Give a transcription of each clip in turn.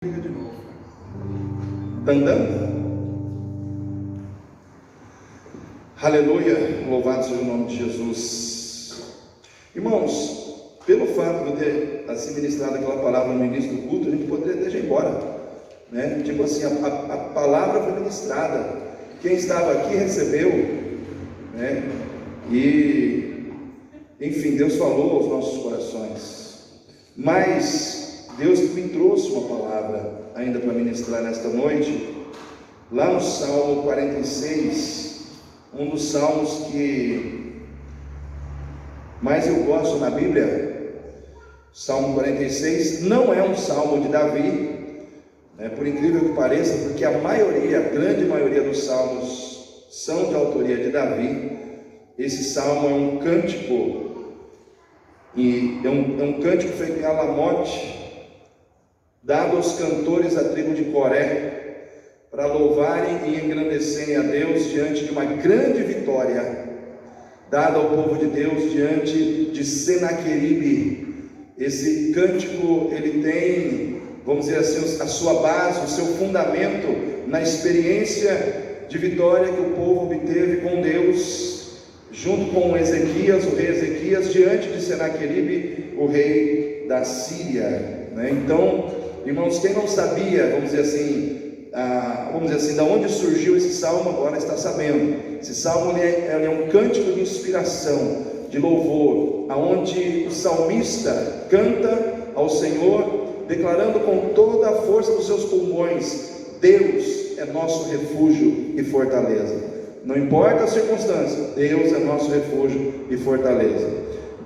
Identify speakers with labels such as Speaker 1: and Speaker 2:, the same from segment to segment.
Speaker 1: Liga de novo.
Speaker 2: Tá andando? Aleluia, louvado seja o nome de Jesus. Irmãos, pelo fato de eu ter assim ministrado aquela palavra no início do culto, a gente poderia até já ir embora, né? Tipo assim, a palavra foi ministrada, quem estava aqui recebeu, né? E enfim, Deus falou aos nossos corações, mas Deus me trouxe uma palavra ainda para ministrar nesta noite, lá no Salmo 46, um dos salmos que mais eu gosto na Bíblia. Salmo 46 não é um salmo de Davi, né, por incrível que pareça, porque a grande maioria dos salmos são de autoria de Davi. Esse salmo é um cântico, e é um cântico feito em alamote, dado aos cantores da tribo de Coré, para louvarem e engrandecerem a Deus diante de uma grande vitória dada ao povo de Deus diante de Senaqueribe. Esse cântico, ele tem, vamos dizer assim, a sua base, o seu fundamento na experiência de vitória que o povo obteve com Deus, junto com Ezequias, o rei Ezequias, diante de Senaqueribe, o rei da Síria, né? Então, irmãos, quem não sabia, vamos dizer assim, da onde surgiu esse salmo, agora está sabendo. Esse salmo ele é um cântico de inspiração, de louvor, aonde o salmista canta ao Senhor, declarando com toda a força dos seus pulmões: Deus é nosso refúgio e fortaleza. Não importa a circunstância, Deus é nosso refúgio e fortaleza.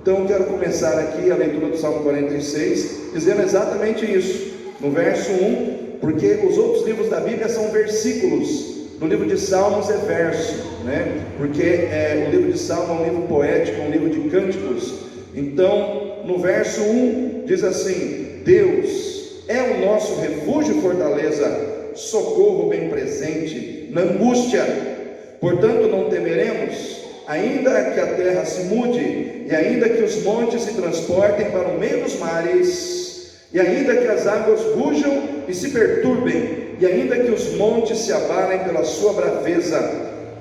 Speaker 2: Então eu quero começar aqui a leitura do Salmo 46, dizendo exatamente isso. No verso 1, porque os outros livros da Bíblia são versículos, no livro de Salmos é verso, né? Porque o livro de Salmos é um livro poético, é um livro de cânticos. Então, no verso 1, diz assim: Deus é o nosso refúgio e fortaleza, socorro bem presente na angústia. Portanto, não temeremos, ainda que a terra se mude, e ainda que os montes se transportem para o meio dos mares, e ainda que as águas rujam e se perturbem, e ainda que os montes se abalem pela sua braveza.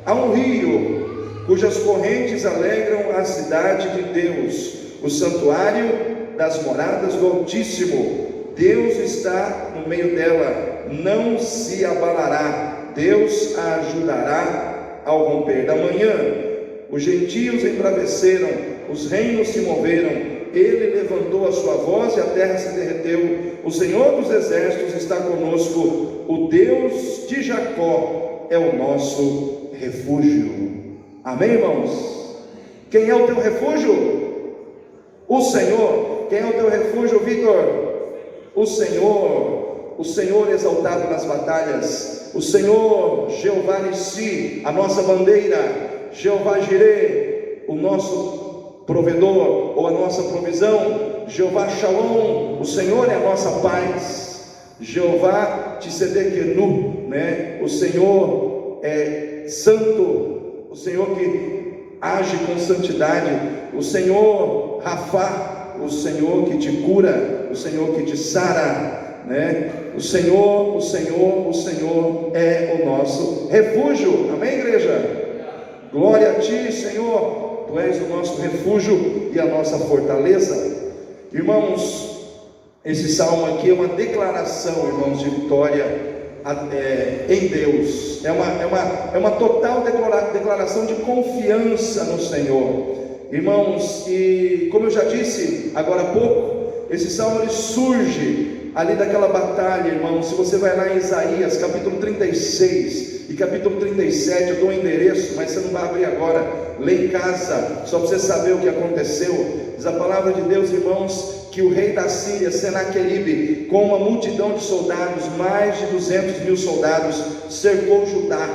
Speaker 2: Há um rio cujas correntes alegram a cidade de Deus, o santuário das moradas do Altíssimo. Deus está no meio dela, não se abalará. Deus a ajudará ao romper da manhã. Os gentios embraveceram, os reinos se moveram. Ele levantou a sua voz e a terra se derreteu. O Senhor dos exércitos está conosco. O Deus de Jacó é o nosso refúgio. Amém, irmãos? Quem é o teu refúgio? O Senhor. Quem é o teu refúgio, Vitor? O Senhor exaltado nas batalhas, o Senhor Jeová Nissi, a nossa bandeira, Jeová Jireh, o nosso provedor ou a nossa provisão, Jeová Shalom, o Senhor é a nossa paz, Jeová Tsidkenu, né? O Senhor é santo, o Senhor que age com santidade, o Senhor Rafá, o Senhor que te cura, o Senhor que te sara, né? O Senhor é o nosso refúgio. Amém, igreja? Glória a ti, Senhor. Tu és o nosso refúgio e a nossa fortaleza. Irmãos, esse salmo aqui é uma declaração, irmãos, de vitória em Deus. É uma total declaração de confiança no Senhor. Irmãos, e como eu já disse agora há pouco, esse salmo ele surge ali daquela batalha, irmãos. Se você vai lá em Isaías capítulo 36 e capítulo 37, eu dou um endereço, mas você não vai abrir agora, lê em casa, só para você saber o que aconteceu. Diz a palavra de Deus, irmãos, que o rei da Síria, Senaqueribe, com uma multidão de soldados, mais de 200 mil soldados, cercou Judá.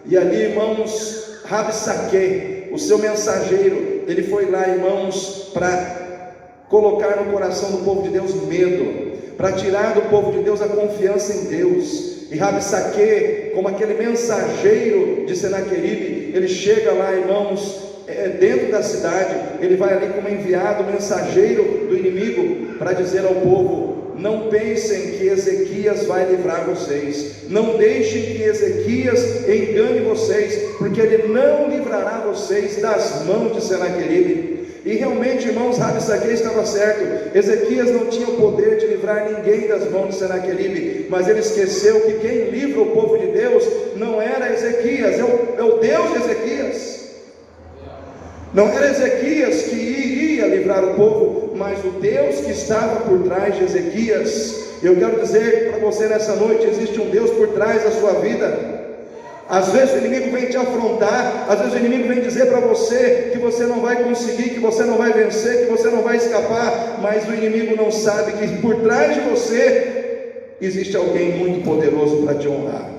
Speaker 2: E ali, irmãos, Rabsaque, o seu mensageiro, ele foi lá, irmãos, para colocar no coração do povo de Deus medo, para tirar do povo de Deus a confiança em Deus. E Rabsaque, como aquele mensageiro de Senaqueribe, ele chega lá, irmãos, dentro da cidade, ele vai ali como enviado, mensageiro do inimigo, para dizer ao povo: não pensem que Ezequias vai livrar vocês, não deixem que Ezequias engane vocês, porque ele não livrará vocês das mãos de Senaqueribe. E realmente, irmãos, Rabsaque estava certo. Ezequias não tinha o poder de livrar ninguém das mãos de Senaqueribe, mas ele esqueceu que quem livra o povo de Deus não era Ezequias, é o Deus de Ezequias. Não era Ezequias que iria livrar o povo, mas o Deus que estava por trás de Ezequias. Eu quero dizer para você nessa noite, existe um Deus por trás da sua vida. Às vezes o inimigo vem te afrontar, às vezes o inimigo vem dizer para você que você não vai conseguir, que você não vai vencer, que você não vai escapar, mas o inimigo não sabe que por trás de você existe alguém muito poderoso para te honrar.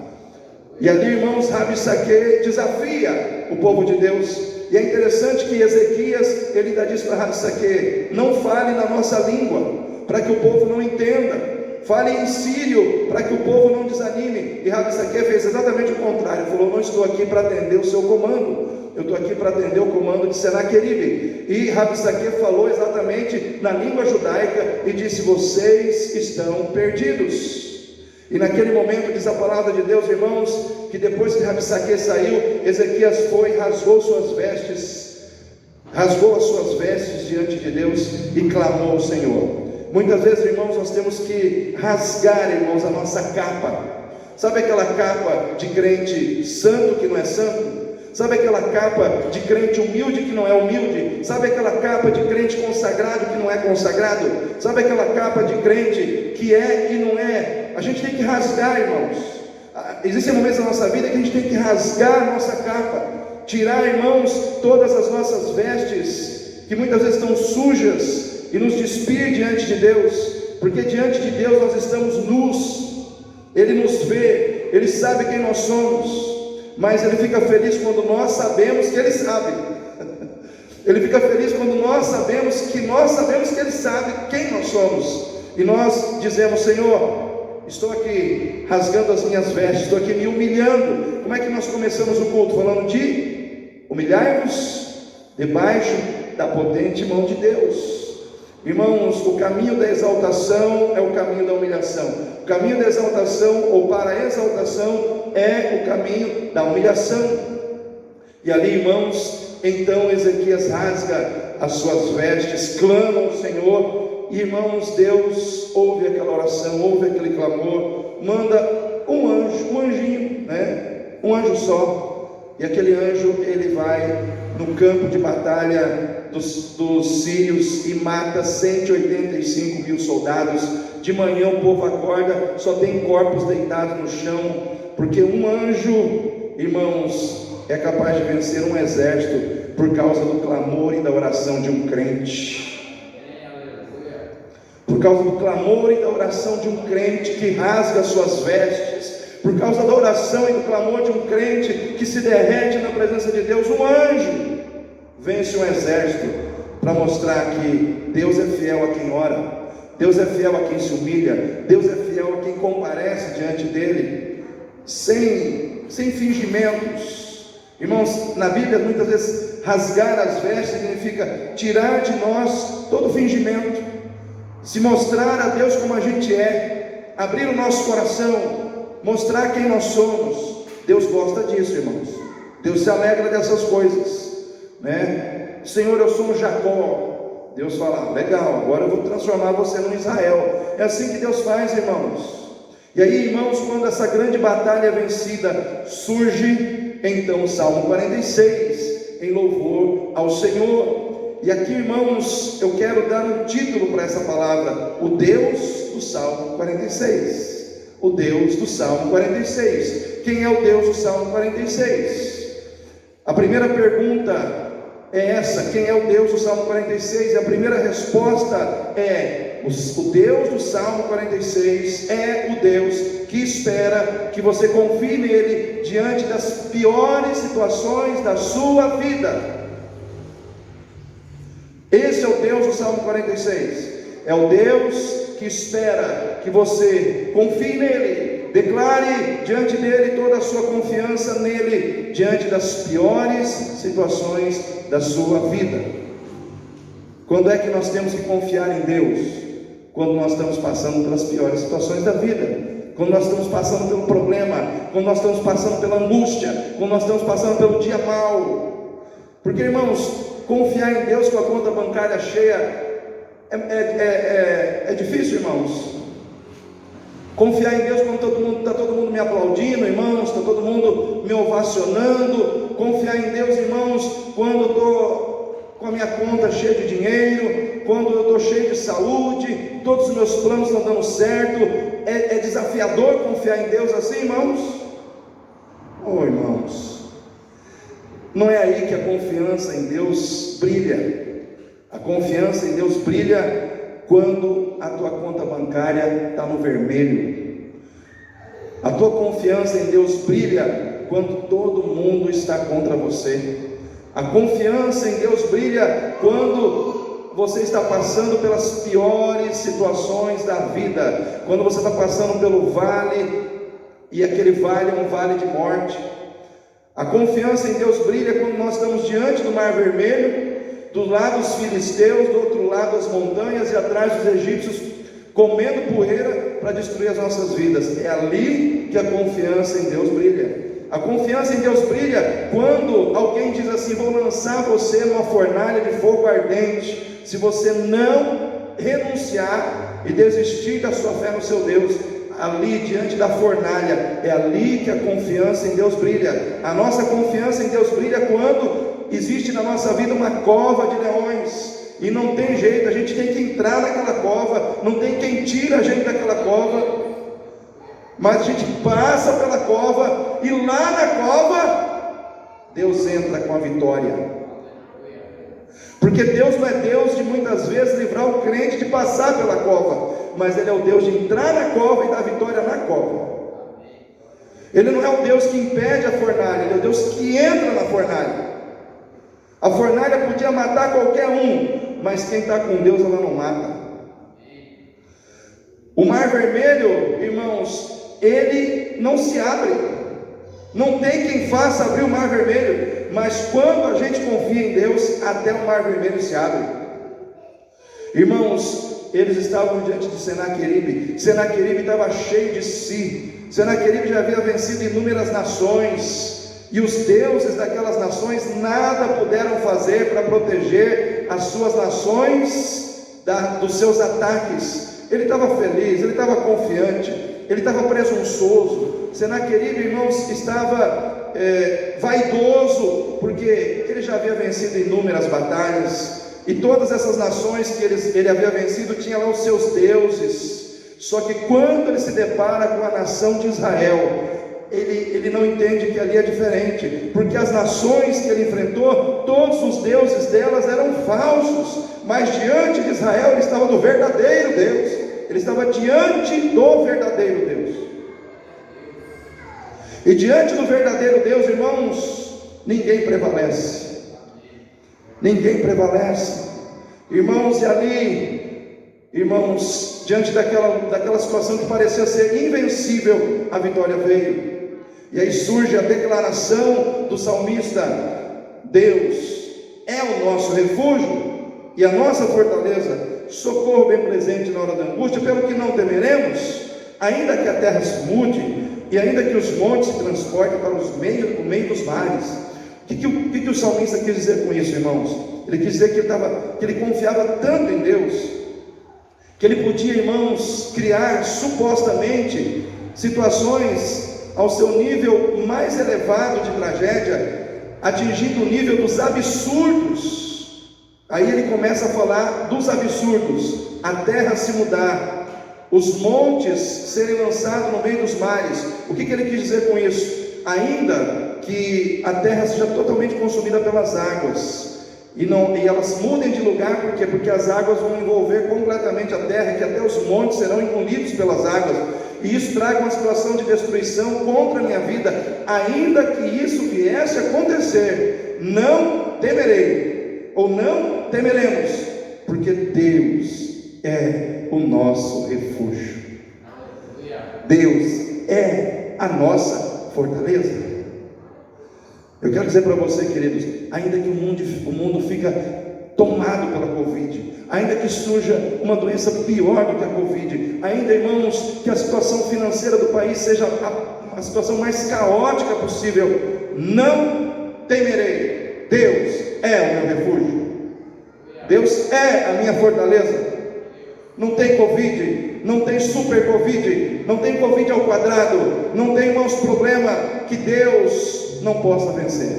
Speaker 2: E ali, irmãos, Rabsaque desafia o povo de Deus. E é interessante que Ezequias, ele ainda diz para Rabsaque: não fale na nossa língua, para que o povo não entenda. Fale em sírio, para que o povo não desanime. E Rabsaque fez exatamente o contrário. Ele falou: não estou aqui para atender o seu comando, eu estou aqui para atender o comando de Senaqueribe. E Rabsaque falou exatamente na língua judaica e disse: vocês estão perdidos. E naquele momento diz a palavra de Deus, irmãos, que depois que Rabsaque saiu, Ezequias foi e rasgou as suas vestes diante de Deus e clamou ao Senhor. Muitas vezes, irmãos, nós temos que rasgar, irmãos, a nossa capa. Sabe aquela capa de crente santo que não é santo? Sabe aquela capa de crente humilde que não é humilde? Sabe aquela capa de crente consagrado que não é consagrado? Sabe aquela capa de crente que é e não é? A gente tem que rasgar, irmãos. Existem momentos na nossa vida que a gente tem que rasgar a nossa capa, tirar, irmãos, todas as nossas vestes que muitas vezes estão sujas e nos despir diante de Deus, porque diante de Deus nós estamos nus. Ele nos vê, Ele sabe quem nós somos, mas Ele fica feliz quando nós sabemos que Ele sabe. Ele fica feliz quando nós sabemos que Ele sabe quem nós somos, e nós dizemos: Senhor, estou aqui rasgando as minhas vestes, estou aqui me humilhando. Como é que nós começamos o culto? Falando de humilhai-vos debaixo da potente mão de Deus. Irmãos, o caminho da exaltação é o caminho da humilhação. O caminho da exaltação, ou para a exaltação, é o caminho da humilhação. E ali, irmãos, então Ezequias rasga as suas vestes, clama ao Senhor. E, irmãos, Deus ouve aquela oração, ouve aquele clamor, manda um anjo, um anjinho, um anjo só. E aquele anjo, ele vai no campo de batalha dos sírios e mata 185 mil soldados. De manhã o povo acorda, só tem corpos deitados no chão, porque um anjo, irmãos, é capaz de vencer um exército por causa do clamor e da oração de um crente. Por causa do clamor e da oração de um crente que rasga suas vestes, por causa da oração e do clamor de um crente que se derrete na presença de Deus, um anjo vence um exército para mostrar que Deus é fiel a quem ora, Deus é fiel a quem se humilha, Deus é fiel a quem comparece diante dele, sem fingimentos. Irmãos, na Bíblia muitas vezes rasgar as vestes significa tirar de nós todo fingimento, se mostrar a Deus como a gente é, abrir o nosso coração, mostrar quem nós somos. Deus gosta disso, irmãos. Deus se alegra dessas coisas, Senhor, eu sou um Jacó. Deus fala: legal, agora eu vou transformar você num Israel. É assim que Deus faz, irmãos. E aí, irmãos, quando essa grande batalha é vencida, surge então o Salmo 46 em louvor ao Senhor. E aqui, irmãos, eu quero dar um título para essa palavra: o Deus do Salmo 46. O Deus do Salmo 46. Quem é o Deus do Salmo 46? A primeira pergunta é essa: quem é o Deus do Salmo 46? E a primeira resposta é: o Deus do Salmo 46 é o Deus que espera que você confie nele diante das piores situações da sua vida. Esse é o Deus do Salmo 46. É o Deus que espera que você confie nele, declare diante dele toda a sua confiança nele, diante das piores situações da sua vida. Quando é que nós temos que confiar em Deus? quando nós estamos passando pelas piores situações da vida, quando nós estamos passando pelo problema, quando nós estamos passando pela angústia, quando nós estamos passando pelo dia mau. Porque, irmãos, confiar em Deus com a conta bancária cheia é difícil, irmãos. Confiar em Deus quando está todo mundo me aplaudindo, irmãos, está todo mundo me ovacionando. Confiar em Deus, irmãos, quando eu estou com a minha conta cheia de dinheiro, quando eu estou cheio de saúde, todos os meus planos estão dando certo. É desafiador confiar em Deus assim, irmãos? Irmãos, não é aí que a confiança em Deus brilha. A confiança em Deus brilha quando a tua conta bancária está no vermelho. A tua confiança em Deus brilha quando todo mundo está contra você. A confiança em Deus brilha quando você está passando pelas piores situações da vida, quando você está passando pelo vale, e aquele vale é um vale de morte. A confiança em Deus brilha quando nós estamos diante do mar vermelho, do lado os filisteus, do outro lado as montanhas, e atrás os egípcios comendo poeira para destruir as nossas vidas. É ali que a confiança em Deus brilha. A confiança em Deus brilha quando alguém diz assim: vou lançar você numa fornalha de fogo ardente, se você não renunciar e desistir da sua fé no seu Deus. Ali diante da fornalha, é ali que a confiança em Deus brilha. A nossa confiança em Deus brilha quando existe na nossa vida uma cova de leões, e não tem jeito, a gente tem que entrar naquela cova, não tem quem tira a gente daquela cova, mas a gente passa pela cova, e lá na cova, Deus entra com a vitória. Porque Deus não é Deus de muitas vezes livrar o crente de passar pela cova, mas Ele é o Deus de entrar na cova e dar vitória na cova. Ele não é o Deus que impede a fornalha, Ele é o Deus que entra na fornalha. A fornalha podia matar qualquer um, mas quem está com Deus, ela não mata. O mar vermelho, irmãos, ele não se abre, não tem quem faça abrir o mar vermelho, mas quando a gente confia em Deus, até o mar vermelho se abre. Irmãos, eles estavam diante de Senaqueribe. Senaqueribe estava cheio de si. Senaqueribe já havia vencido inúmeras nações, e os deuses daquelas nações nada puderam fazer para proteger as suas nações dos seus ataques. Ele estava feliz, ele estava confiante, ele estava presunçoso. Senaqueribe, irmãos, estava vaidoso, porque ele já havia vencido inúmeras batalhas, e todas essas nações que ele havia vencido tinham lá os seus deuses. Só que quando ele se depara com a nação de Israel, ele não entende que ali é diferente, porque as nações que ele enfrentou, todos os deuses delas eram falsos, mas diante de Israel ele estava do verdadeiro Deus, ele estava diante do verdadeiro Deus. E diante do verdadeiro Deus, irmãos, ninguém prevalece. Ninguém prevalece. Irmãos, e ali, irmãos, diante daquela situação que parecia ser invencível, a vitória veio. E aí surge a declaração do salmista: Deus é o nosso refúgio e a nossa fortaleza, socorro bem presente na hora da angústia, pelo que não temeremos, ainda que a terra se mude, e ainda que os montes se transportem para o meio dos mares. O que o salmista quis dizer com isso, irmãos? Ele quis dizer que ele confiava tanto em Deus, que ele podia, irmãos, criar supostamente situações ao seu nível mais elevado de tragédia, atingindo o nível dos absurdos. Aí ele começa a falar dos absurdos: a terra se mudar, os montes serem lançados no meio dos mares. O que ele quis dizer com isso? Ainda que a terra seja totalmente consumida pelas águas, e elas mudem de lugar, por quê? Porque as águas vão envolver completamente a terra, que até os montes serão engolidos pelas águas, e isso traga uma situação de destruição contra a minha vida. Ainda que isso viesse a acontecer, não temerei, ou não temeremos, porque Deus é o nosso refúgio. Deus é a nossa fortaleza. Eu quero dizer para você, queridos, ainda que o mundo fica tomado pela Covid, ainda que surja uma doença pior do que a Covid, ainda, irmãos, que a situação financeira do país seja a situação mais caótica possível, não temerei. Deus é o meu refúgio, Deus é a minha fortaleza. Não tem Covid, não tem super Covid, não tem Covid ao quadrado, não tem, irmãos, problema que Deus não possa vencer.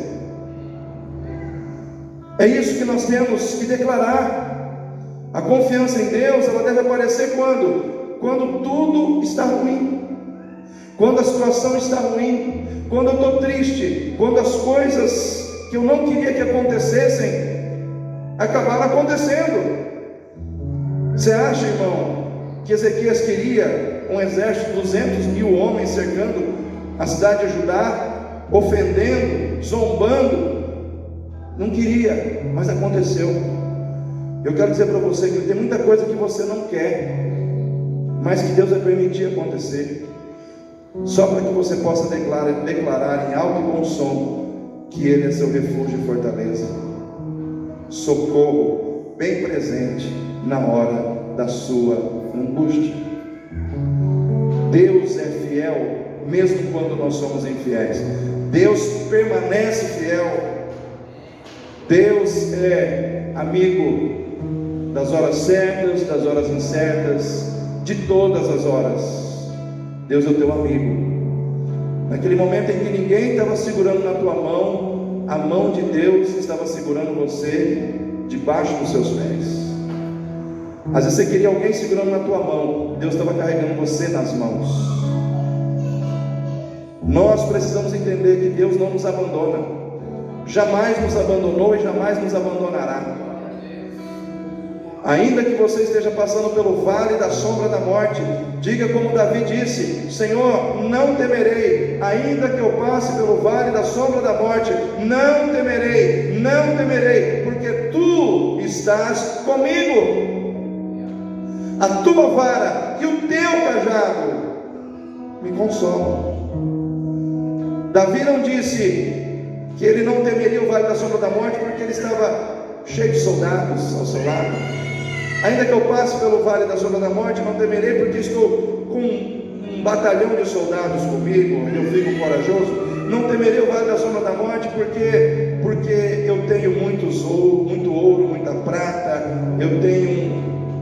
Speaker 2: É isso que nós temos que declarar. A confiança em Deus, ela deve aparecer quando? Quando tudo está ruim, quando a situação está ruim, quando eu estou triste, quando as coisas que eu não queria que acontecessem acabaram acontecendo. Você acha, irmão, que Ezequias queria um exército de 200.000 homens cercando a cidade de Judá, ofendendo, zombando? Não queria, mas aconteceu. Eu quero dizer para você que tem muita coisa que você não quer, mas que Deus vai permitir acontecer, só para que você possa declarar em alto e bom som que Ele é seu refúgio e fortaleza, socorro bem presente na hora da sua angústia. Deus é fiel mesmo quando nós somos infiéis. Deus permanece fiel. Deus é amigo das horas certas, das horas incertas, de todas as horas. Deus é o teu amigo. Naquele momento em que ninguém estava segurando na tua mão, a mão de Deus estava segurando você debaixo dos seus pés. Às vezes você queria alguém segurando na tua mão, Deus estava carregando você nas mãos. Nós precisamos entender que Deus não nos abandona, jamais nos abandonou e jamais nos abandonará. Ainda que você esteja passando pelo vale da sombra da morte, diga como Davi disse: Senhor, não temerei, ainda que eu passe pelo vale da sombra da morte, não temerei, não temerei, porque Tu estás comigo. A Tua vara e o Teu cajado me consolam. Davi não disse que ele não temeria o vale da sombra da morte porque ele estava cheio de soldados ao seu lado. Ainda que eu passe pelo vale da sombra da morte, não temerei porque estou com um batalhão de soldados comigo, eu fico corajoso. Não temerei o vale da sombra da morte porque eu tenho muito ouro, muita prata, eu tenho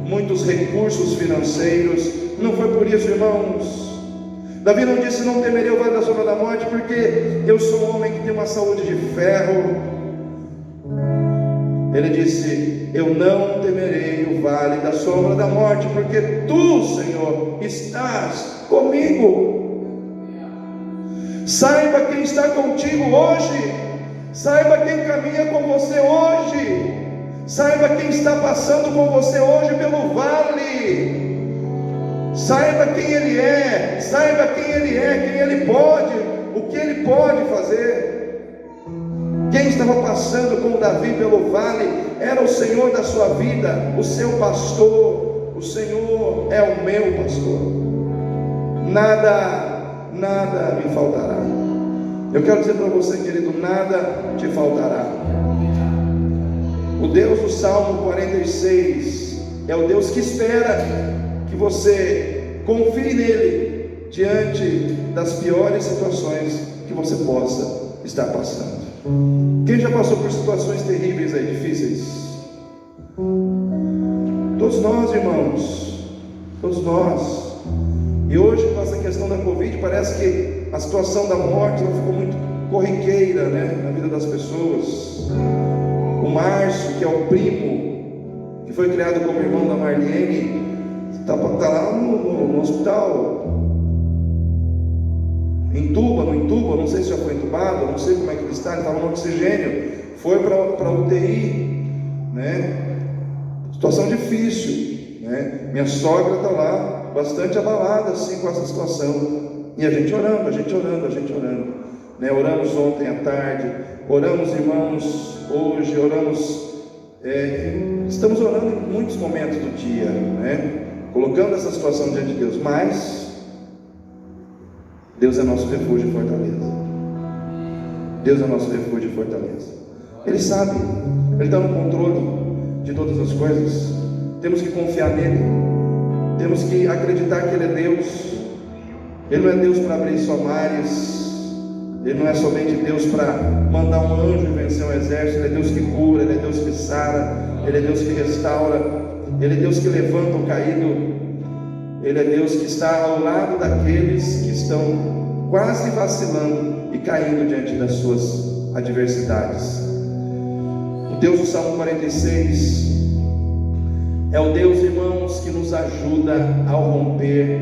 Speaker 2: muitos recursos financeiros. Não foi por isso, irmãos. Davi não disse não temerei o vale da sombra da morte porque eu sou um homem que tem uma saúde de ferro. Ele disse: eu não temerei o vale da sombra da morte, porque Tu, Senhor, estás comigo. Saiba quem está contigo hoje, saiba quem caminha com você hoje, saiba quem está passando com você hoje pelo vale. Saiba quem Ele é, saiba quem Ele é, quem Ele pode, o que Ele pode fazer. Quem estava passando com Davi pelo vale era o Senhor da sua vida, o seu pastor. O Senhor é o meu pastor, nada me faltará. Eu quero dizer para você, querido, nada te faltará. O Deus do Salmo 46 é o Deus que espera que você confie nele diante das piores situações que você possa estar passando. Quem já passou por situações terríveis aí, difíceis? Todos nós, irmãos, todos nós. E hoje, com essa questão da Covid, parece que a situação da morte ficou muito corriqueira, né, na vida das pessoas. O Márcio, que é o primo, que foi criado como irmão da Marlene, está lá no hospital. Entuba, não sei se já foi entubado, não sei como é que ele está, ele estava no oxigênio, foi para UTI, né? Situação difícil, né? Minha sogra está lá, bastante abalada assim com essa situação, e a gente orando, né? Oramos ontem à tarde, oramos, irmãos, hoje, estamos orando em muitos momentos do dia, né? Colocando essa situação diante de Deus, mas Deus é nosso refúgio e fortaleza. Deus é nosso refúgio e fortaleza. Ele sabe, Ele está no controle de todas as coisas. temos que confiar nele, temos que acreditar que ele é Deus. Ele não é Deus para abrir só mares, ele não é somente Deus para mandar um anjo e vencer um exército. Ele é Deus que cura, ele é Deus que sara, ele é Deus que restaura, ele é Deus que levanta o caído, ele é Deus que está ao lado daqueles que estão quase vacilando e caindo diante das suas adversidades. O Deus do Salmo 46 é o Deus, irmãos, que nos ajuda ao romper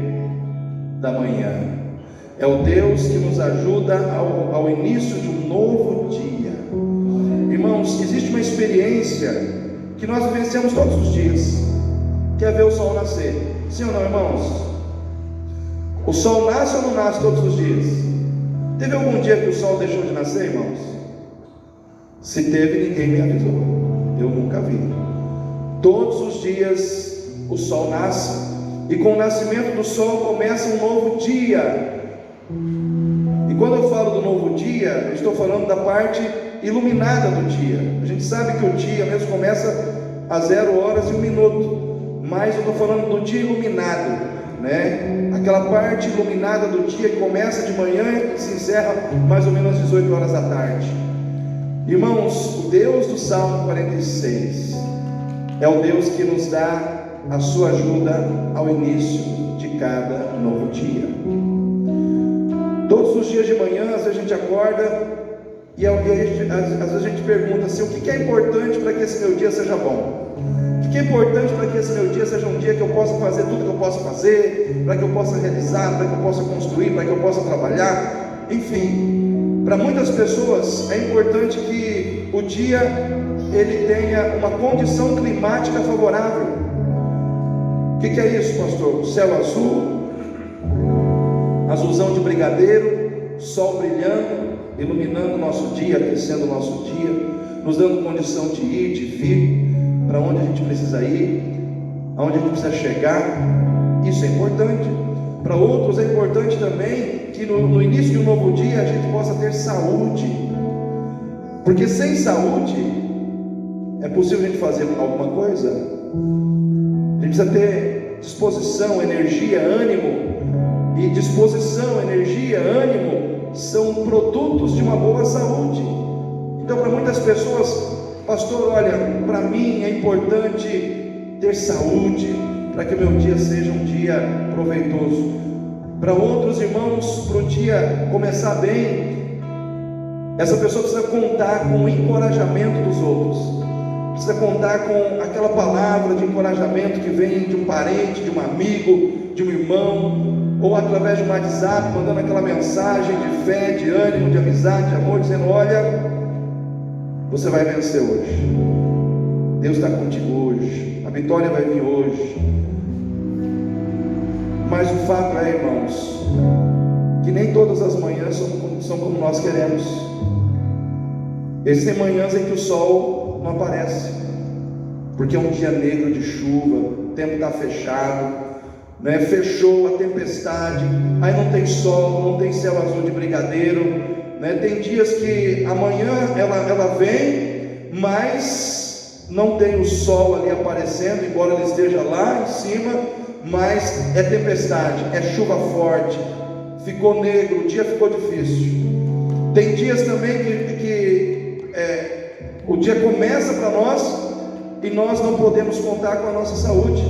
Speaker 2: da manhã. É o Deus que nos ajuda ao início de um novo dia. Irmãos, existe uma experiência que nós vivenciamos todos os dias, que é ver o sol nascer. Sim ou não, irmãos? O sol nasce ou não nasce todos os dias? Teve algum dia que o sol deixou de nascer, irmãos? Se teve, ninguém me avisou. Eu nunca vi. Todos os dias o sol nasce, e com o nascimento do sol começa um novo dia. E quando eu falo do novo dia, eu estou falando da parte iluminada do dia. A gente sabe que o dia mesmo começa às 0 horas e 1 minuto, mas eu estou falando do dia iluminado, né? Aquela parte iluminada do dia que começa de manhã e se encerra mais ou menos às 18 horas da tarde. Irmãos, o Deus do Salmo 46 é o Deus que nos dá a sua ajuda ao início de cada novo dia. Todos os dias de manhã, às vezes a gente acorda e às vezes a gente pergunta assim: o que é importante para que esse meu dia seja bom? O que é importante para que esse meu dia seja um dia que eu possa fazer tudo que eu posso fazer, para que eu possa realizar, para que eu possa construir, para que eu possa trabalhar? Enfim, para muitas pessoas é importante que o dia ele tenha uma condição climática favorável. O que é isso, pastor? Céu azul, azulzão de brigadeiro, sol brilhando, iluminando o nosso dia, aquecendo o nosso dia, nos dando condição de ir, de vir, para onde a gente precisa ir, aonde a gente precisa chegar. Isso é importante. Para outros é importante também que no início de um novo dia a gente possa ter saúde, porque sem saúde é possível a gente fazer alguma coisa? A gente precisa ter disposição, energia, ânimo. E disposição, energia, ânimo são produtos de uma boa saúde. Então, para muitas pessoas, pastor, olha, para mim é importante ter saúde, para que o meu dia seja um dia proveitoso. Para outros irmãos, para o dia começar bem, essa pessoa precisa contar com o encorajamento dos outros, precisa contar com aquela palavra de encorajamento que vem de um parente, de um amigo, de um irmão, ou através de um WhatsApp, mandando aquela mensagem de fé, de ânimo, de amizade, de amor, dizendo: olha, você vai vencer hoje, Deus está contigo hoje, a vitória vai vir hoje. Mas o fato é, irmãos, que nem todas as manhãs são como nós queremos. Existem manhãs em que o sol não aparece, porque é um dia negro de chuva, o tempo está fechado, né? Fechou a tempestade, aí não tem sol, não tem céu azul de brigadeiro, né? Tem dias que amanhã ela vem, mas não tem o sol ali aparecendo, embora ele esteja lá em cima, mas é tempestade, é chuva forte, ficou negro, o dia ficou difícil. Tem dias também que o dia começa para nós e nós não podemos contar com a nossa saúde.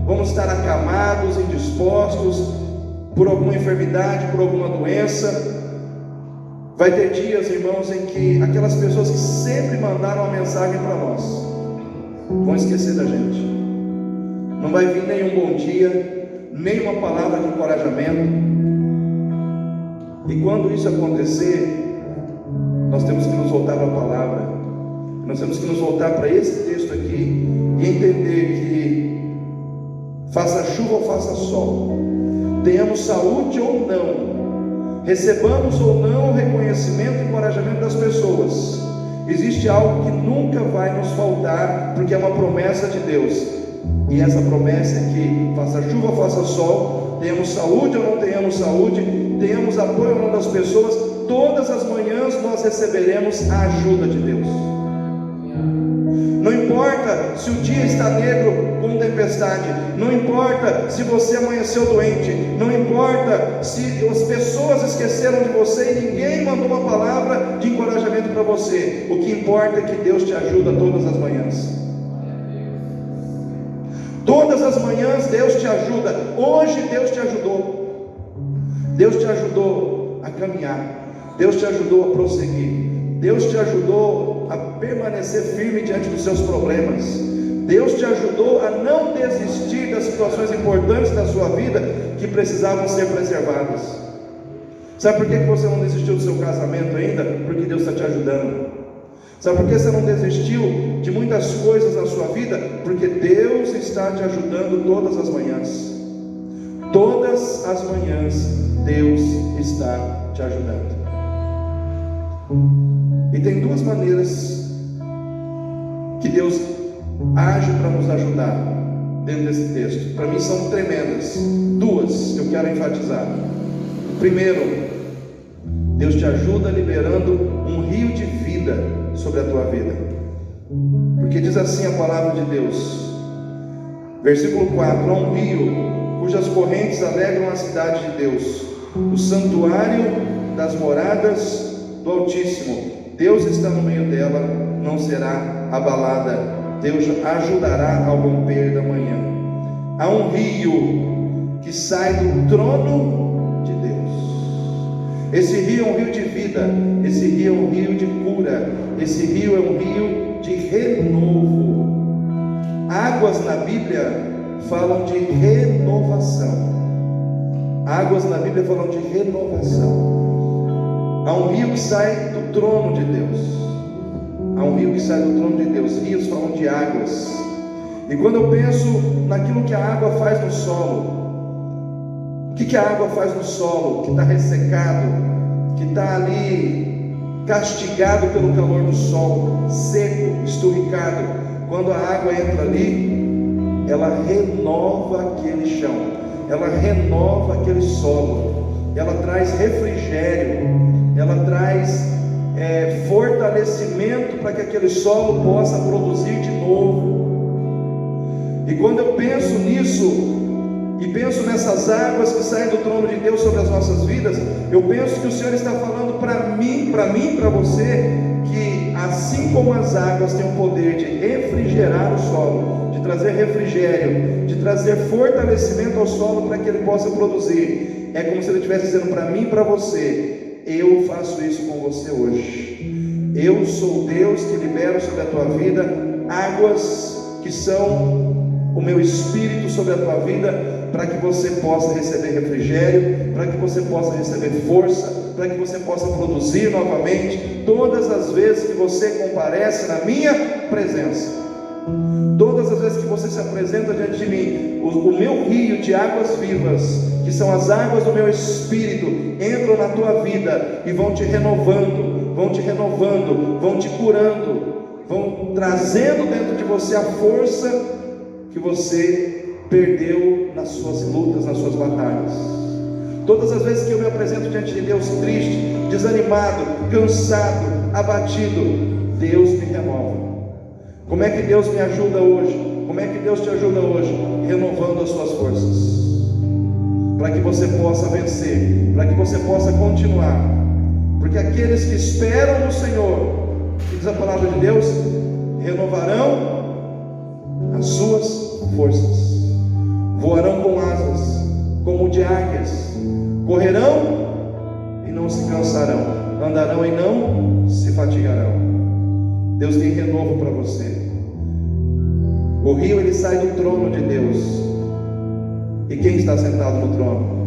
Speaker 2: Vamos estar acamados, indispostos, por alguma enfermidade, por alguma doença. Vai ter dias, irmãos, em que aquelas pessoas que sempre mandaram uma mensagem para nós vão esquecer da gente. Não vai vir nenhum bom dia, nem uma palavra de encorajamento. E quando isso acontecer, nós temos que nos voltar para a palavra. Nós temos que nos voltar para esse texto aqui e entender que faça chuva ou faça sol, tenhamos saúde ou não, recebamos ou não o reconhecimento e encorajamento das pessoas, existe algo que nunca vai nos faltar, porque é uma promessa de Deus. E essa promessa é que faça chuva ou faça sol, tenhamos saúde ou não tenhamos saúde, tenhamos apoio ou não das pessoas, todas as manhãs nós receberemos a ajuda de Deus. Não importa importa se o dia está negro com tempestade, não importa se você amanheceu doente, não importa se as pessoas esqueceram de você e ninguém mandou uma palavra de encorajamento para você. O que importa é que Deus te ajuda todas as manhãs. Todas as manhãs Deus te ajuda. Hoje Deus te ajudou. Deus te ajudou a caminhar. Deus te ajudou a prosseguir. Deus te ajudou a permanecer firme diante dos seus problemas. Deus te ajudou a não desistir das situações importantes da sua vida que precisavam ser preservadas. Sabe por que você não desistiu do seu casamento ainda? Porque Deus está te ajudando. Sabe por que você não desistiu de muitas coisas na sua vida? Porque Deus está te ajudando todas as manhãs. Todas as manhãs Deus está te ajudando. E tem duas maneiras que Deus age para nos ajudar dentro desse texto. Para mim são tremendas. Duas eu quero enfatizar. Primeiro, Deus te ajuda liberando um rio de vida sobre a tua vida. Porque diz assim a palavra de Deus, versículo 4: há um rio cujas correntes alegram a cidade de Deus, o santuário das moradas do Altíssimo. Deus está no meio dela, não será abalada. Deus ajudará ao romper da manhã. Há um rio que sai do trono de Deus. Esse rio é um rio de vida. Esse rio é um rio de cura. Esse rio é um rio de renovo. Águas na Bíblia falam de renovação. Águas na Bíblia falam de renovação. Há um rio que sai do trono de Deus. Há um rio que sai do trono de Deus. Rios falam de águas. E quando eu penso naquilo que a água faz no solo, o que a água faz no solo que está ressecado, que está ali castigado pelo calor do sol, seco, esturricado, quando a água entra ali, ela renova aquele chão, ela renova aquele solo, ela traz refrigério, ela traz fortalecimento para que aquele solo possa produzir de novo. E quando eu penso nisso, e penso nessas águas que saem do trono de Deus sobre as nossas vidas, eu penso que o Senhor está falando para mim, para você, que assim como as águas têm o poder de refrigerar o solo, de trazer refrigério, de trazer fortalecimento ao solo para que ele possa produzir, é como se ele estivesse dizendo para mim e para você: eu faço isso com você hoje. Eu sou Deus que libero sobre a tua vida águas que são o meu Espírito sobre a tua vida, para que você possa receber refrigério, para que você possa receber força, para que você possa produzir novamente, todas as vezes que você comparece na minha presença, todas as vezes que você se apresenta diante de mim, o meu rio de águas vivas, que são as águas do meu Espírito, entram na tua vida e vão te renovando, vão te curando, vão trazendo dentro de você a força que você perdeu nas suas lutas, nas suas batalhas. Todas as vezes que eu me apresento diante de Deus triste, desanimado, cansado, abatido, Deus me renova. Como é que Deus me ajuda hoje? Como é que Deus te ajuda hoje? Renovando as suas forças, para que você possa vencer, para que você possa continuar. Porque aqueles que esperam no Senhor, que diz a palavra de Deus, renovarão as suas forças, voarão com asas como de águias, correrão e não se cansarão, andarão e não se fatigarão. Deus tem renovo para você. O rio, ele sai do trono de Deus. E quem está sentado no trono?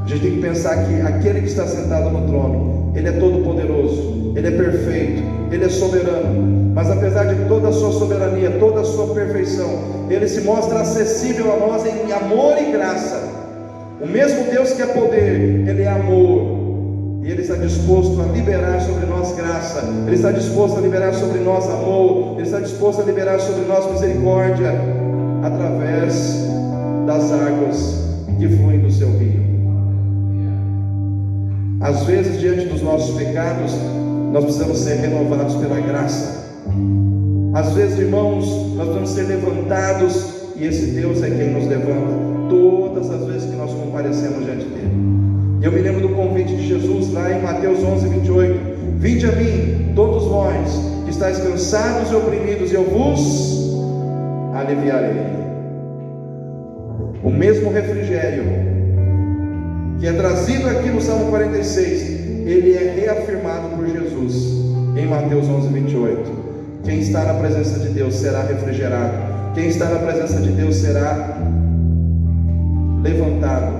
Speaker 2: A gente tem que pensar que aquele que está sentado no trono, ele é todo poderoso, ele é perfeito, ele é soberano. Mas apesar de toda a sua soberania, toda a sua perfeição, ele se mostra acessível a nós em amor e graça. O mesmo Deus que é poder, ele é amor, e ele está disposto a liberar sobre nós graça, ele está disposto a liberar sobre nós amor, ele está disposto a liberar sobre nós misericórdia, através das águas que fluem do seu rio. Às vezes, diante dos nossos pecados, nós precisamos ser renovados pela graça. Às vezes, irmãos, nós vamos ser levantados, e esse Deus é quem nos levanta, todas as vezes que nós comparecemos diante dele. Eu me lembro do convite de Jesus lá em Mateus 11:28: vinde a mim, todos vós, que estáis cansados e oprimidos, e eu vos aliviarei. O mesmo refrigério que é trazido aqui no Salmo 46, ele é reafirmado por Jesus em Mateus 11:28. Quem está na presença de Deus será refrigerado. Quem está na presença de Deus será levantado.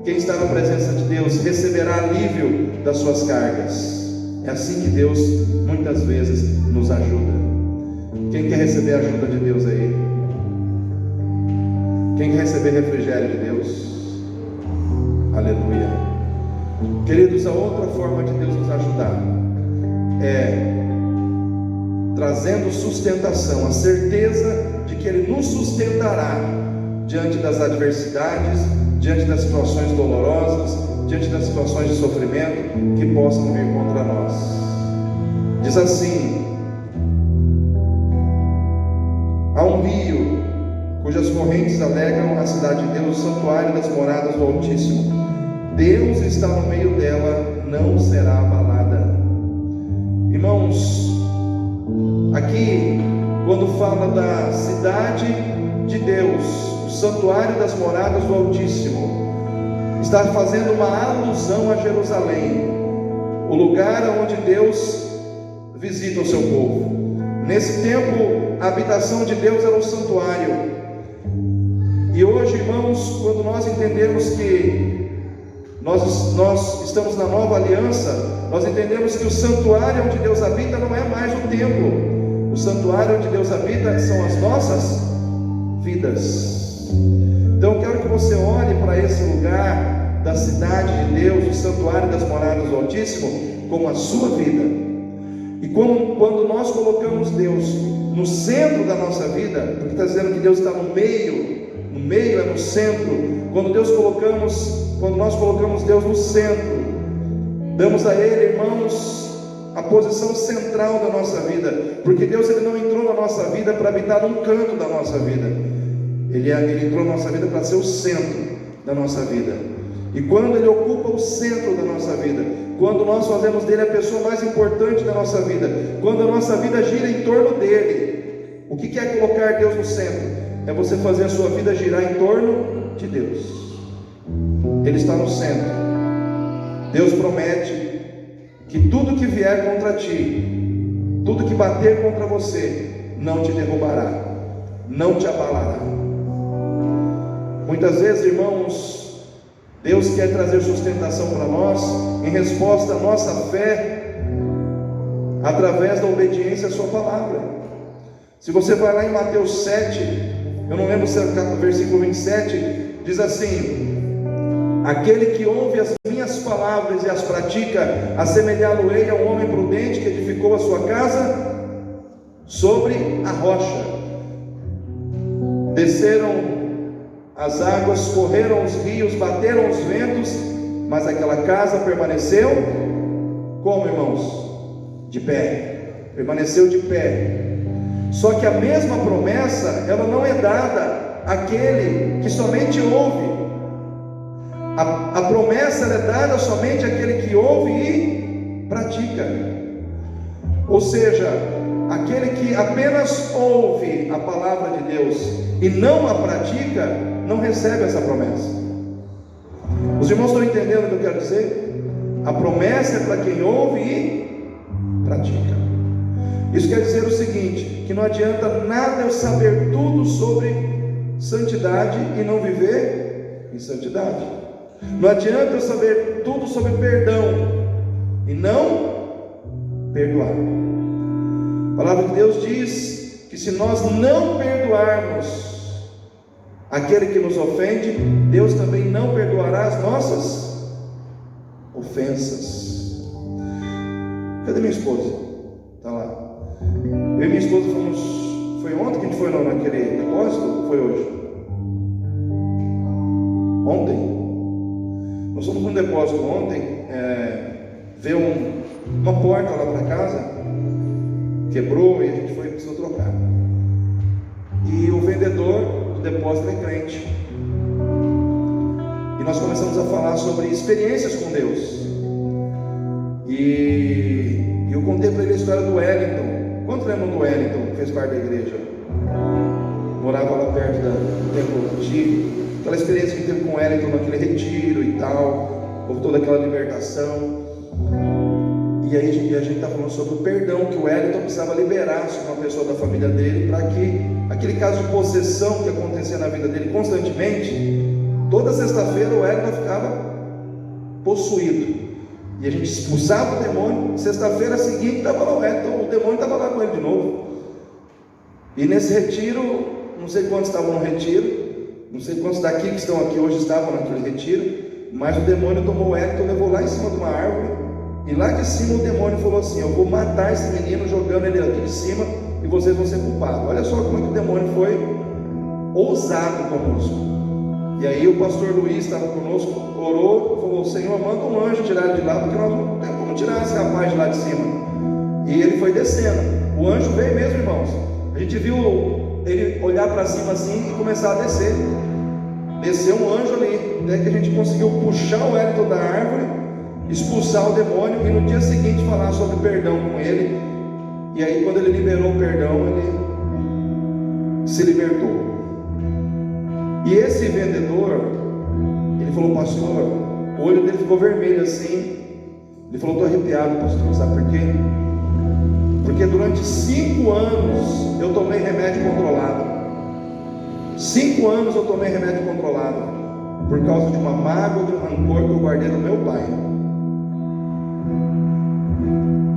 Speaker 2: Quem está na presença de Deus receberá alívio das suas cargas. É assim que Deus muitas vezes nos ajuda. Quem quer receber a ajuda de Deus aí? Quem quer receber refrigério de Deus? Aleluia. Queridos, a outra forma de Deus nos ajudar é trazendo sustentação, a certeza de que Ele nos sustentará diante das adversidades, diante das situações dolorosas, diante das situações de sofrimento que possam vir contra nós. Diz assim: há um rio cujas correntes alegram a cidade de Deus, o santuário das moradas do Altíssimo. Deus está no meio dela, não será abalada. Irmãos, aqui, quando fala da cidade de Deus, o santuário das moradas do Altíssimo, está fazendo uma alusão a Jerusalém, o lugar onde Deus visita o seu povo. Nesse tempo, a habitação de Deus era o santuário. E hoje, irmãos, quando nós entendemos que nós estamos na nova aliança, nós entendemos que o santuário onde Deus habita não é mais o templo. O santuário onde Deus habita são as nossas vidas. Então eu quero que você olhe para esse lugar da cidade de Deus, o santuário das moradas do Altíssimo, como a sua vida. E quando nós colocamos Deus no centro da nossa vida, porque está dizendo que Deus está no meio é no centro. Quando nós colocamos Deus no centro, damos a Ele, irmãos, a posição central da nossa vida, porque Deus ele não entrou na nossa vida para habitar num canto da nossa vida, Ele entrou na nossa vida para ser o centro da nossa vida. E quando Ele ocupa o centro da nossa vida, quando nós fazemos dele a pessoa mais importante da nossa vida, quando a nossa vida gira em torno dele, o que é colocar Deus no centro? É você fazer a sua vida girar em torno de Deus. Ele está no centro. Deus promete que tudo que vier contra ti, tudo que bater contra você, não te derrubará, não te abalará. Muitas vezes, irmãos, Deus quer trazer sustentação para nós, em resposta à nossa fé, através da obediência à sua palavra. Se você vai lá em Mateus 7, eu não lembro se é o versículo 27, diz assim: aquele que ouve as minhas palavras e as pratica, assemelhá-lo-ei a um homem prudente que edificou a sua casa sobre a rocha. Desceram as águas, correram os rios, bateram os ventos, mas aquela casa permaneceu como, irmãos? De pé. Permaneceu de pé. Só que a mesma promessa, ela não é dada àquele que somente ouve. A promessa é dada somente àquele que ouve e pratica. Ou seja, aquele que apenas ouve a palavra de Deus e não a pratica, não recebe essa promessa. Os irmãos estão entendendo o que eu quero dizer? A promessa é para quem ouve e pratica. Isso quer dizer o seguinte, que não adianta nada eu saber tudo sobre santidade e não viver em santidade. Não adianta eu saber tudo sobre perdão e não perdoar. A palavra de Deus diz que se nós não perdoarmos aquele que nos ofende, Deus também não perdoará as nossas ofensas. Cadê minha esposa? Está lá. Eu e minha esposa fomos. Foi ontem que a gente foi naquele depósito? Ou foi hoje? Ontem. Nós fomos num depósito ontem, ver uma porta lá para casa. quebrou e a gente precisou trocar. E o vendedor do depósito é crente. E nós começamos a falar sobre experiências com Deus. E eu contei para ele a história do Wellington. Quantos lembram do Wellington, que fez parte da igreja? Morava lá perto do templo antigo. Aquela experiência que teve com o Wellington naquele retiro e tal. Houve toda aquela libertação. E aí a gente está falando sobre o perdão que o Wellington precisava liberar sobre uma pessoa da família dele, para que aquele caso de possessão que acontecia na vida dele constantemente, toda sexta-feira o Wellington ficava possuído. E a gente expulsava o demônio, sexta-feira seguinte estava lá o Wellington, o demônio estava lá com ele de novo. E nesse retiro, não sei quantos estavam no retiro, não sei quantos daqui que estão aqui hoje estavam naquele retiro, mas o demônio tomou o Wellington, levou lá em cima de uma árvore. E lá de cima o demônio falou assim: eu vou matar esse menino jogando ele aqui de cima e vocês vão ser culpados. Olha só como é que o demônio foi ousado conosco. E aí o pastor Luiz estava conosco, orou, falou: Senhor, manda um anjo tirar ele de lá, porque nós não temos como tirar esse rapaz de lá de cima. E ele foi descendo. O anjo veio mesmo, irmãos. A gente viu ele olhar para cima assim e começar a descer. Desceu um anjo ali, até que a gente conseguiu puxar o Wellington da árvore, expulsar o demônio e no dia seguinte falar sobre perdão com ele. E aí quando ele liberou o perdão, ele se libertou. E esse vendedor, ele falou: pastor, o olho dele ficou vermelho assim. Ele falou: estou arrepiado, pastor, sabe por quê? Porque durante 5 anos eu tomei remédio controlado. 5 anos eu tomei remédio controlado por causa de uma mágoa, de um rancor que eu guardei do meu pai.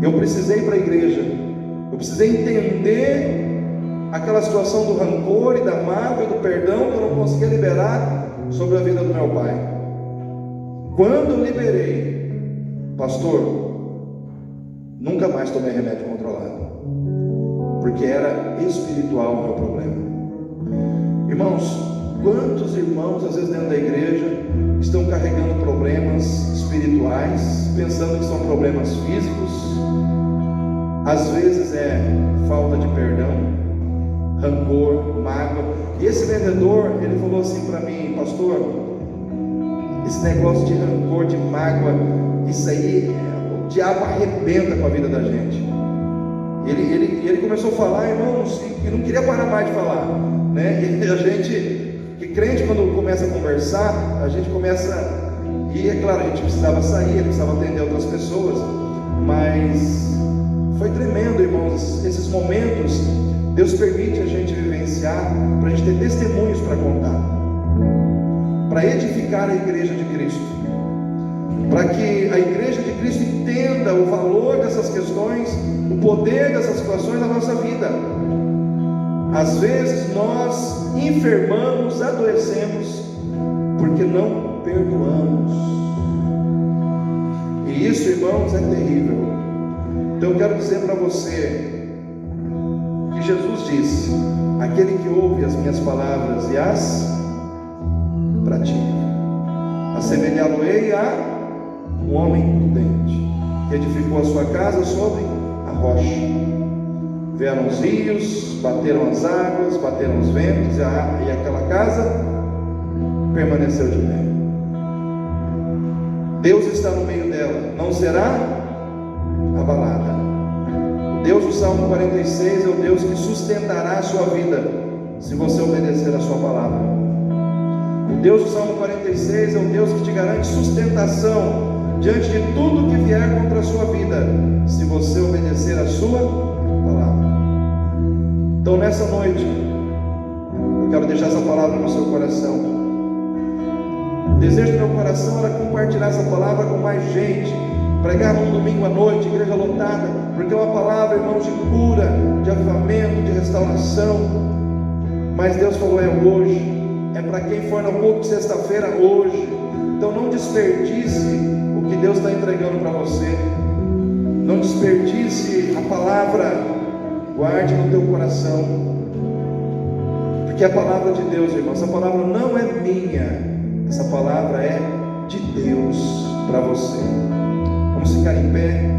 Speaker 2: Eu precisei ir para a igreja, eu precisei entender aquela situação do rancor e da mágoa e do perdão que eu não conseguia liberar sobre a vida do meu pai. Quando eu liberei, pastor, nunca mais tomei remédio controlado, porque era espiritual o meu problema. Irmãos, quantos irmãos às vezes dentro da igreja estão carregando problemas espirituais, pensando que são problemas físicos? Às vezes é falta de perdão, rancor, mágoa. E esse vendedor, ele falou assim para mim: pastor, esse negócio de rancor, de mágoa, isso aí, o diabo arrebenta com a vida da gente. Ele começou a falar, irmãos, e não queria parar mais de falar, né? E a gente, que crente, quando começa a conversar, a gente começa, e é claro, a gente precisava sair, ele precisava atender outras pessoas, mas foi tremendo, irmãos, esses momentos. Deus permite a gente vivenciar, para a gente ter testemunhos para contar, para edificar a igreja de Cristo, para que a igreja de Cristo entenda o valor dessas questões, o poder dessas situações na nossa vida. Às vezes nós enfermamos, adoecemos, porque não perdoamos, e isso, irmãos, é terrível. Então eu quero dizer para você que Jesus disse: aquele que ouve as minhas palavras e as pratica, assemelhá-lo-ei a um homem prudente, que edificou a sua casa sobre a rocha. Vieram os rios, bateram as águas, bateram os ventos, e aquela casa permaneceu de pé. Deus está no meio dela, não será abalada. O Deus do Salmo 46 é o Deus que sustentará a sua vida, se você obedecer a sua palavra. O Deus do Salmo 46 é o Deus que te garante sustentação diante de tudo que vier contra a sua vida, se você obedecer a sua palavra. Então nessa noite, eu quero deixar essa palavra no seu coração. O desejo do meu coração era compartilhar essa palavra com mais gente, pregar num domingo à noite, igreja lotada, porque é uma palavra, irmãos, de cura, de avivamento, de restauração. Mas Deus falou: é hoje, é para quem for no culto de sexta-feira, hoje. Então não desperdice o que Deus está entregando para você, não desperdice a palavra, guarde no teu coração, porque a palavra de Deus, irmão, essa palavra não é minha, essa palavra é de Deus para você. Vamos ficar em pé.